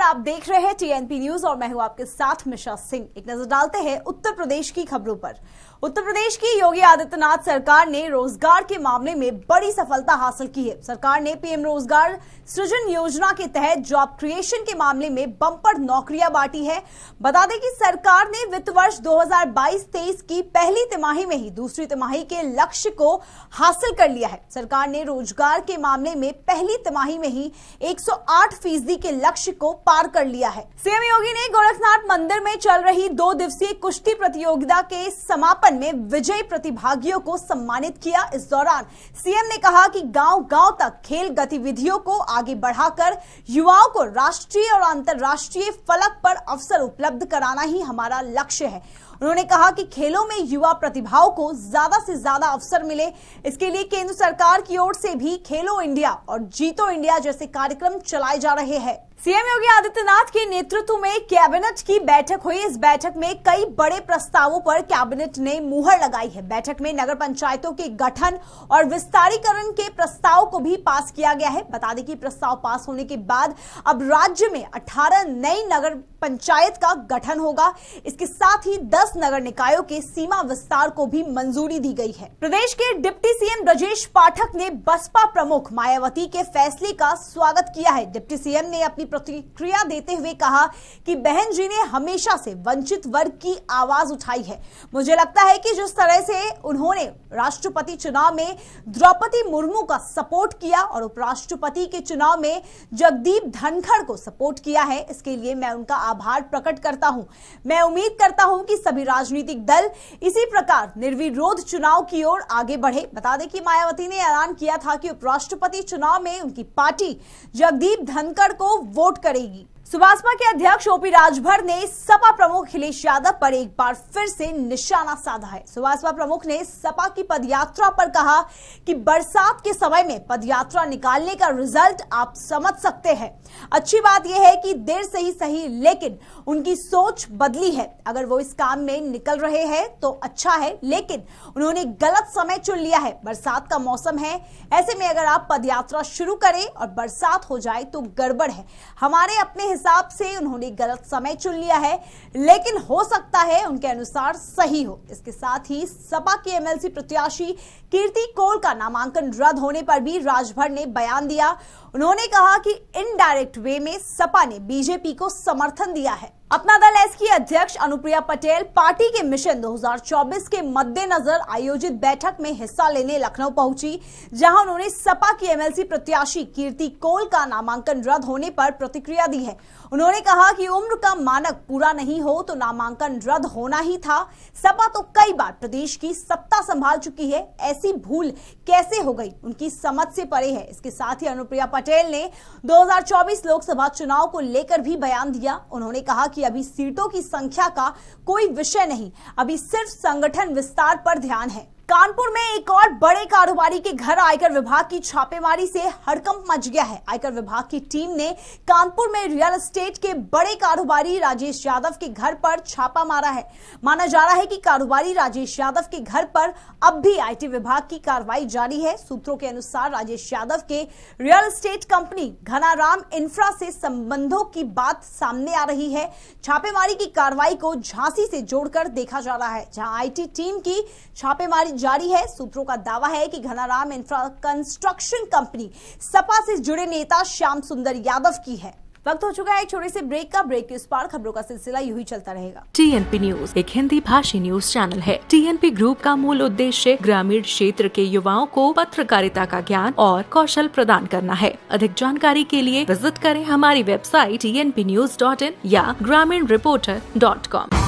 आप देख रहे हैं टीएनपी न्यूज और मैं हूं आपके साथ मिशा सिंह। एक नजर डालते हैं उत्तर प्रदेश की खबरों पर। उत्तर प्रदेश की योगी आदित्यनाथ सरकार ने रोजगार के मामले में बड़ी सफलता हासिल की है। सरकार ने पीएम रोजगार सृजन योजना के तहत जॉब क्रिएशन के मामले में बम्पर नौकरियां बांटी है। बता दें कि सरकार ने वित्त वर्ष 2022-23 की पहली तिमाही में ही दूसरी तिमाही के लक्ष्य को हासिल कर लिया है। सरकार ने रोजगार के मामले में पहली तिमाही में ही 108% के लक्ष्य को पार कर लिया है। सीएम योगी ने गोरखनाथ मंदिर में चल रही 2 दिवसीय कुश्ती प्रतियोगिता के समापन में विजयी प्रतिभागियों को सम्मानित किया। इस दौरान सीएम ने कहा कि गांव-गांव तक खेल गतिविधियों को आगे बढ़ाकर युवाओं को राष्ट्रीय और अंतर्राष्ट्रीय फलक पर अवसर उपलब्ध कराना ही हमारा लक्ष्य है। उन्होंने कहा कि खेलों में युवा प्रतिभाओं को ज्यादा से ज्यादा अवसर मिले, इसके लिए केंद्र सरकार की ओर से भी खेलो इंडिया और जीतो इंडिया जैसे कार्यक्रम चलाए जा रहे हैं। सीएम योगी आदित्यनाथ के नेतृत्व में कैबिनेट की बैठक हुई। इस बैठक में कई बड़े प्रस्तावों पर कैबिनेट ने मुहर लगाई है। बैठक में नगर पंचायतों के गठन और विस्तारीकरण के प्रस्ताव को भी पास किया गया है। बता दें कि प्रस्ताव पास होने के बाद अब राज्य में 18 नई नगर पंचायत का गठन होगा। इसके साथ ही 10 नगर निकायों के सीमा विस्तार को भी मंजूरी दी गई है। प्रदेश के डिप्टी सीएम ब्रजेश पाठक ने बसपा प्रमुख मायावती के फैसले का स्वागत किया है। डिप्टी सीएम ने अपनी प्रतिक्रिया देते हुए कहा कि बहन जी ने हमेशा से वंचित वर्ग की आवाज उठाई है। मुझे लगता है कि जिस तरह से उन्होंने राष्ट्रपति चुनाव में द्रौपदी मुर्मू का सपोर्ट किया और उपराष्ट्रपति के चुनाव में जगदीप धनखड़ को सपोर्ट किया है, इसके लिए मैं उनका आभार प्रकट करता हूं। मैं उम्मीद करता हूं कि सभी राजनीतिक दल इसी प्रकार निर्विरोध चुनाव की ओर आगे बढ़े। बता दें कि मायावती ने ऐलान किया था कि उपराष्ट्रपति चुनाव में उनकी पार्टी जगदीप धनखड़ को वोट करेगी। सुभाषपा के अध्यक्ष ओपी राजभर ने सपा प्रमुख अखिलेश यादव पर एक बार फिर से निशाना साधा है। सुभाषपा प्रमुख ने सपा की पदयात्रा पर कहा कि बरसात के समय में पदयात्रा निकालने का रिजल्ट आप समझ सकते हैं। अच्छी बात यह है कि देर से ही सही, लेकिन उनकी सोच बदली है। अगर वो इस काम में निकल रहे हैं तो अच्छा है, लेकिन उन्होंने गलत समय चुन लिया है। बरसात का मौसम है, ऐसे में अगर आप पदयात्रा शुरू करें और बरसात हो जाए तो गड़बड़ है। हमारे अपने हिसाब से उन्होंने गलत समय चुन लिया है, लेकिन हो सकता है उनके अनुसार सही हो। इसके साथ ही सपा की एमएलसी प्रत्याशी कीर्ति कोल का नामांकन रद्द होने पर भी राजभर ने बयान दिया। उन्होंने कहा कि इनडायरेक्ट वे में सपा ने बीजेपी को समर्थन दिया है। अपना दल एस की अध्यक्ष अनुप्रिया पटेल पार्टी के मिशन 2024 के मद्देनजर आयोजित बैठक में हिस्सा लेने लखनऊ पहुंची, जहां उन्होंने सपा की एमएलसी प्रत्याशी कीर्ति कोल का नामांकन रद्द होने पर प्रतिक्रिया दी है। उन्होंने कहा कि उम्र का मानक पूरा नहीं हो तो नामांकन रद्द होना ही था। सपा तो कई बार प्रदेश की सत्ता संभाल चुकी है, ऐसी भूल कैसे हो गई, उनकी समझ से परे है। इसके साथ ही अनुप्रिया पटेल ने 2024 लोकसभा चुनाव को लेकर भी बयान दिया। उन्होंने कहा कि अभी सीटों की संख्या का कोई विषय नहीं, अभी सिर्फ संगठन विस्तार पर ध्यान है। कानपुर में एक और बड़े कारोबारी के घर आयकर विभाग की छापेमारी से हड़कंप मच गया है। आयकर विभाग की टीम ने कानपुर में रियल एस्टेट के बड़े कारोबारी राजेश यादव के घर पर छापा मारा है। माना जा रहा है कि कारोबारी राजेश यादव के घर पर अब भी आईटी विभाग की कार्रवाई जारी है। सूत्रों के अनुसार राजेश यादव के real estate company Ghanaram infra से संबंधों की बात सामने आ रही है। छापेमारी की कार्रवाई को झांसी से जोड़कर देखा जा रहा है, जहां आईटी टीम की छापेमारी जारी है। सूत्रों का दावा है कि Ghanaram infra construction company Sapa से जुड़े नेता श्याम सुंदर यादव की है। वक्त हो चुका है एक छोटे से ब्रेक का। ब्रेक के उस पार खबरों का सिलसिला यूं ही चलता रहेगा। टीएनपी न्यूज एक हिंदी भाषी न्यूज चैनल है। टीएनपी ग्रुप का मूल उद्देश्य ग्रामीण क्षेत्र के युवाओं को पत्रकारिता का ज्ञान और कौशल प्रदान करना है। अधिक जानकारी के लिए विजिट करें हमारी वेबसाइट tnpnews.in या graminreporter.com।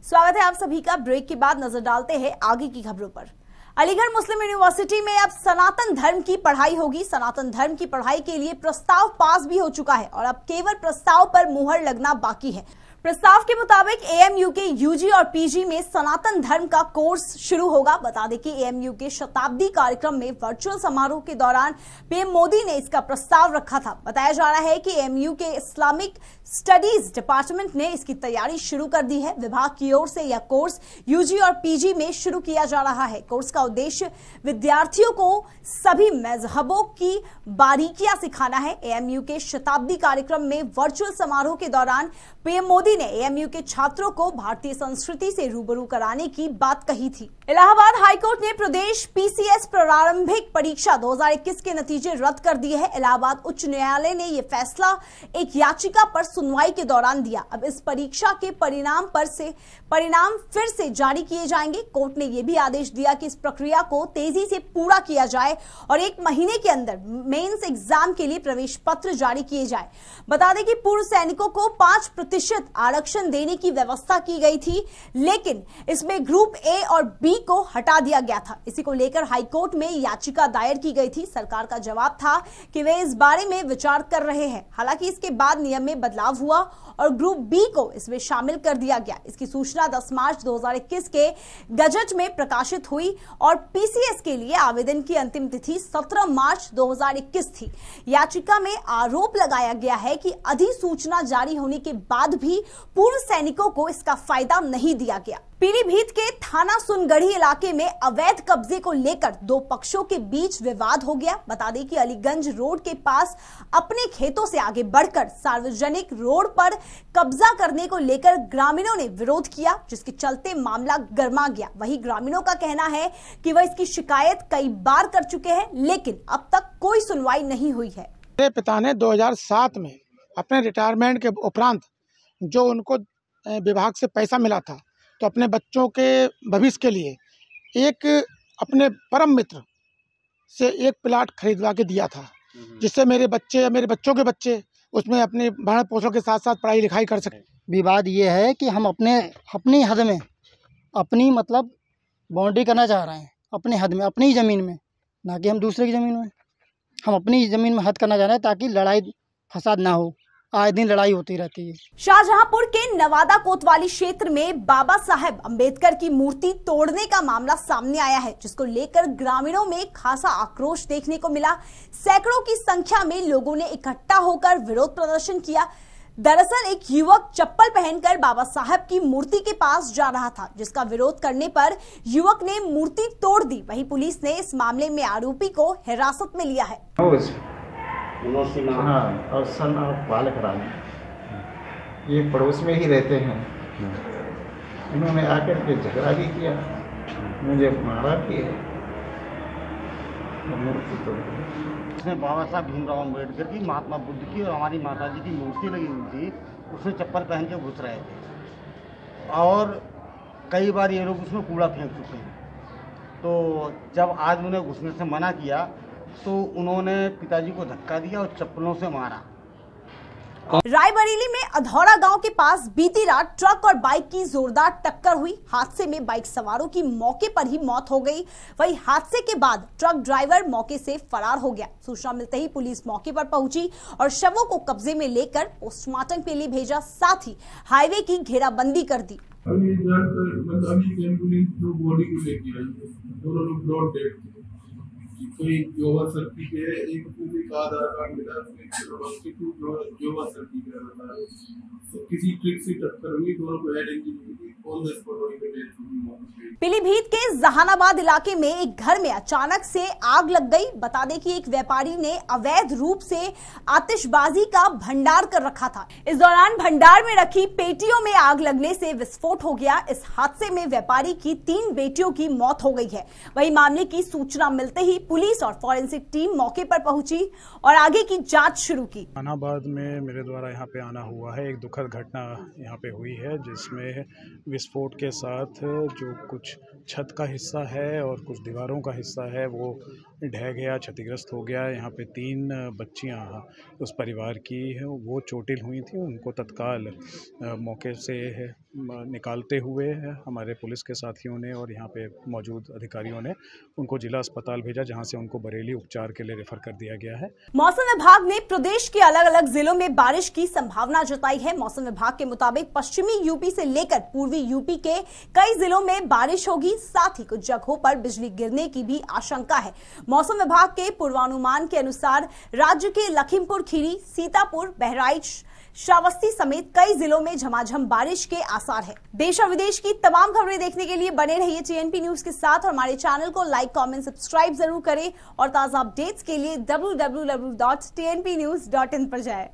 स्वागत है आप सभी का। ब्रेक के बाद नजर डालते हैं आगे की खबरों पर। अलीगढ़ मुस्लिम यूनिवर्सिटी में अब सनातन धर्म की पढ़ाई होगी। सनातन धर्म की पढ़ाई के लिए प्रस्ताव पास भी हो चुका है और अब केवल प्रस्ताव पर मुहर लगना बाकी है। प्रस्ताव के मुताबिक एएमयू के यूजी और पीजी में सनातन धर्म का कोर्स शुरू होगा। बता दें कि एएमयू के शताब्दी कार्यक्रम में वर्चुअल समारोह के दौरान पीएम मोदी ने इसका प्रस्ताव रखा था। बताया जा रहा है कि एएमयू के इस्लामिक स्टडीज डिपार्टमेंट ने इसकी तैयारी शुरू कर दी है। विभाग की ओर से यह कोर्स यूजी और पीजी में शुरू किया जा रहा है। कोर्स का उद्देश्य विद्यार्थियों को सभी मजहबों की बारीकियां सिखाना है। एएमयू के शताब्दी कार्यक्रम में वर्चुअल समारोह के दौरान पीएम मोदी ने एएमयू के छात्रों को भारतीय संस्कृति से रूबरू कराने की बात कही थी। इलाहाबाद हाईकोर्ट ने प्रदेश पीसीएस प्रारंभिक परीक्षा 2021 के नतीजे रद्द कर दिए हैं। इलाहाबाद उच्च न्यायालय ने यह फैसला एक याचिका पर सुनवाई के दौरान दिया। अब इस परीक्षा के परिणाम फिर से जारी किए जाएंगे। कोर्ट ने यह भी आदेश दिया कि इस प्रक्रिया को तेजी से पूरा किया जाए और 1 महीने के अंदर मेंस एग्जाम के लिए प्रवेश पत्र जारी किए जाए। बता दें कि पूर्व सैनिकों को 5% आरक्षण देने की व्यवस्था की गई थी, लेकिन इसमें ग्रुप ए और बी को हटा दिया गया था। इसी को लेकर हाईकोर्ट में याचिका दायर की गई थी। सरकार का जवाब था कि वे इस बारे में विचार कर रहे हैं। हालांकि इसके बाद नियम में बदलाव हुआ और ग्रुप बी को इसमें शामिल कर दिया गया। इसकी सूचना 10 मार्च 2021 के गजट में प्रकाशित हुई और पीसीएस के लिए आवेदन की अंतिम तिथि 17 मार्च 2021 थी। याचिका में आरोप लगाया गया है कि अधिसूचना जारी होने के बाद भी पूर्व सैनिकों को इसका फायदा नहीं दिया गया। पीलीभीत के थाना सुनगढ़ी इलाके में अवैध कब्जे को लेकर 2 पक्षों के बीच विवाद हो गया। बता दें कि अलीगंज रोड के पास अपने खेतों से आगे बढ़कर सार्वजनिक रोड पर कब्जा करने को लेकर ग्रामीणों ने विरोध किया, जिसके चलते मामला गर्मा गया। वहीं ग्रामीणों का कहना है कि वह इसकी शिकायत कई बार कर चुके हैं, लेकिन अब तक कोई सुनवाई नहीं हुई है। मेरे पिता ने 2007 में अपने रिटायरमेंट के उपरांत जो उनको विभाग से पैसा मिला था, तो अपने बच्चों के भविष्य के लिए एक अपने परम मित्र से एक प्लाट खरीदवा के दिया था, जिससे मेरे बच्चे या मेरे बच्चों के बच्चे उसमें अपने भरण पोषण के साथ साथ पढ़ाई लिखाई कर सकें। विवाद ये है कि हम अपनी हद में अपनी मतलब बाउंड्री करना चाह रहे हैं, अपनी हद में, अपनी ही ज़मीन में, ना कि हम दूसरे की ज़मीन में। हम अपनी ज़मीन में हद करना चाह रहे हैं ताकि लड़ाई फसाद ना हो। आए दिन लड़ाई होती रहती है। शाहजहांपुर के नवादा कोतवाली क्षेत्र में बाबा साहेब अंबेडकर की मूर्ति तोड़ने का मामला सामने आया है, जिसको लेकर ग्रामीणों में खासा आक्रोश देखने को मिला। सैकड़ों की संख्या में लोगों ने इकट्ठा होकर विरोध प्रदर्शन किया। दरअसल एक युवक चप्पल पहनकर बाबा साहेब की मूर्ति के पास जा रहा था, जिसका विरोध करने पर युवक ने मूर्ति तोड़ दी। वहीं पुलिस ने इस मामले में आरोपी को हिरासत में लिया है। हाँ, और सन ऑफ बालक रानी, ये पड़ोस में ही रहते हैं। इन्होंने आकर के झगड़ा भी किया, मुझे मारा भी है। मूर्ति तोड़ दी। उसमें बाबा साहब भीमराव अम्बेडकर की, महात्मा बुद्ध की और हमारी माता जी की मूर्ति लगी हुई थी। उसमें चप्पल पहन के घुस रहे थे और कई बार ये लोग उसमें कूड़ा फेंक चुके हैं। तो जब आज उन्हें घुसने से मना किया तो उन्होंने पिताजी को धक्का दिया और चप्पलों से मारा। रायबरेली में अधौरा गांव के पास बीती रात ट्रक और बाइक की जोरदार टक्कर हुई। हादसे में बाइक सवारों की मौके पर ही मौत हो गई। वहीं हादसे के बाद ट्रक ड्राइवर मौके से फरार हो गया। सूचना मिलते ही पुलिस मौके पर पहुंची और शवों को कब्जे में लेकर पोस्टमार्टम के लिए भेजा, साथ ही हाईवे की घेराबंदी कर दी। कोई जोवा सर्टिफिकेट है, एक का आधार कार्ड मिला, जोवा सर्टिफिकेट होता है। तो किसी ट्रिक से टक्कर हुई, दोनों को head injury on the spot वहीं पे डेथ हुई। पीलीभीत के जहानाबाद इलाके में एक घर में अचानक से आग लग गई। बता दें कि एक व्यापारी ने अवैध रूप से आतिशबाजी का भंडार कर रखा था। इस दौरान भंडार में रखी पेटियों में आग लगने से विस्फोट हो गया। इस हादसे में व्यापारी की 3 बेटियों की मौत हो गई है। वहीं मामले की सूचना मिलते ही पुलिस और फॉरेंसिक टीम मौके पर पहुंची और आगे की जांच शुरू की। जहानाबाद में मेरे द्वारा यहाँ पे आना हुआ है। एक दुखद घटना यहाँ पे हुई है, जिसमें विस्फोट के साथ जो कुछ छत का हिस्सा है और कुछ दीवारों का हिस्सा है वो ढह गया, क्षतिग्रस्त हो गया। यहाँ पे 3 बच्चियाँ उस परिवार की हैं, वो चोटिल हुई थी। उनको तत्काल मौके से निकालते हुए हमारे पुलिस के साथियों ने और यहाँ पे मौजूद अधिकारियों ने उनको जिला अस्पताल भेजा, जहाँ से उनको बरेली उपचार के लिए रेफर कर दिया गया है। मौसम विभाग ने प्रदेश के अलग अलग जिलों में बारिश की संभावना जताई है। मौसम विभाग के मुताबिक पश्चिमी यूपी से लेकर पूर्वी यूपी के कई जिलों में बारिश होगी, साथ ही कुछ जगहों पर बिजली गिरने की भी आशंका है। मौसम विभाग के पूर्वानुमान के अनुसार राज्य के लखीमपुर खीरी, सीतापुर, बहराइच, श्रावस्ती समेत कई जिलों में झमाझम बारिश के आसार है। देश और विदेश की तमाम खबरें देखने के लिए बने रहिए टीएनपी न्यूज के साथ और हमारे चैनल को लाइक, कमेंट, सब्सक्राइब जरूर करें और ताजा अपडेट्स के लिए www.tnpnews.in पर जाएं।